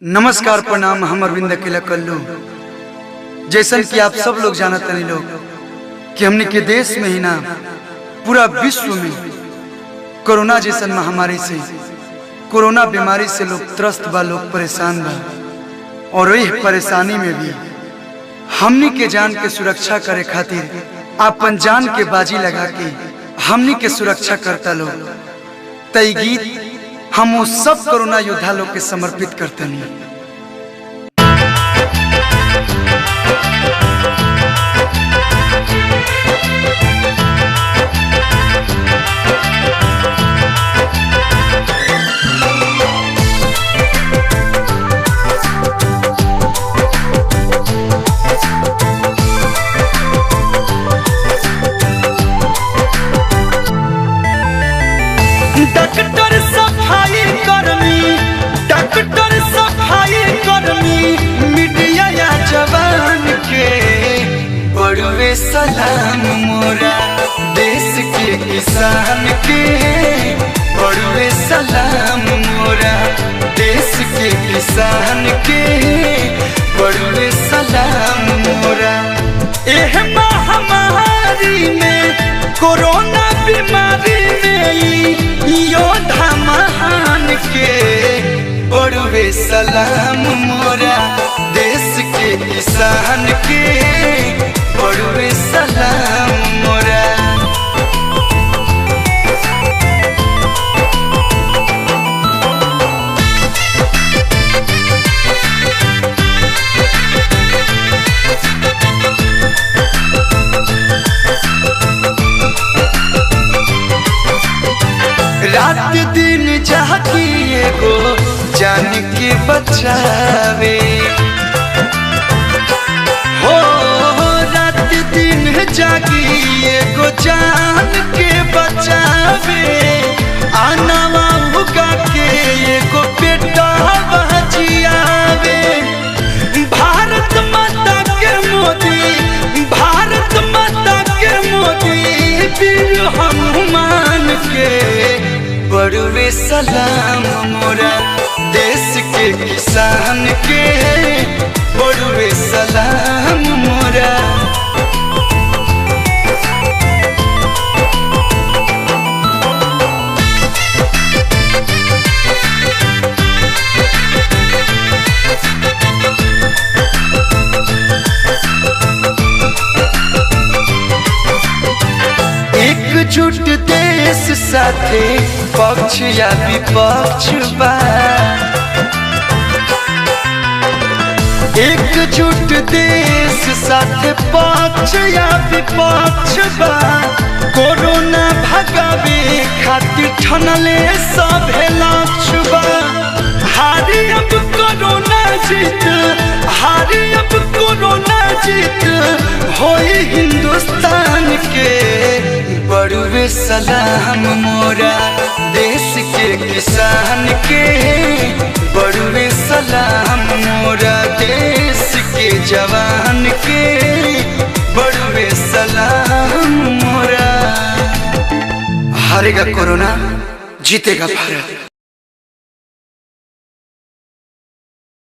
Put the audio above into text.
नमस्कार प्रणाम। हम अरविंद अकेला कल्लू। जैसन कि आप सब लोग जानत नहीं लोग कि हमने के देश में ही ना पूरा विश्व में कोरोना जैसन महामारी से, कोरोना बीमारी से लोग त्रस्त बा, लोग परेशान बा। और वही परेशानी में भी हमनी के जान के सुरक्षा करे खातिर अपन जान के बाजी लगा के हमनी के सुरक्षा करता लोग। तई गीत हम वो सब कोरोना योद्धा लोग के समर्पित करते हैं। डॉक्टर सफाई कर्मी, डॉक्टर सफाई कर्मी, मीडिया या जवान के बड़वे सलाम मोरा देश के किसान के, बड़वे सलाम मोरा देश के किसान के, बड़वे सलाम मोरा। एह महामारी में, कोरोना बीमारी में योद्धा महान के बड़वे सलाम मोरा देश के किसान के, बड़वे सलाम मोरा। रात दिन जागी एगो जान के बचावे हो, रात दिन जागी एगो जान के बचावे। आनावा उगा के एगो बेटा बचियावे। भारत माता के मोदी, भारत माता के मोदी वीर हनुमान के बड़वे सलाम मोरा देश के किसान के, बड़वे सलाम मोरा। एकजुट देश साथे पक्ष या विपक्ष बा, एकजुट देश साथे पक्ष या विपक्ष बा। कोरोना भगावे खातिर ठनले सभे लक्ष्य बा। हारी अब कोरोना जीत, हारी अब कोरोना जीत होई हिंदुस्तान के, बड़वे सलाम मोरा देश के किसान के, बड़वे सलाम मोरा देश के जवान के, बड़वे सलाम मोरा। हारेगा कोरोना, जीतेगा भारत।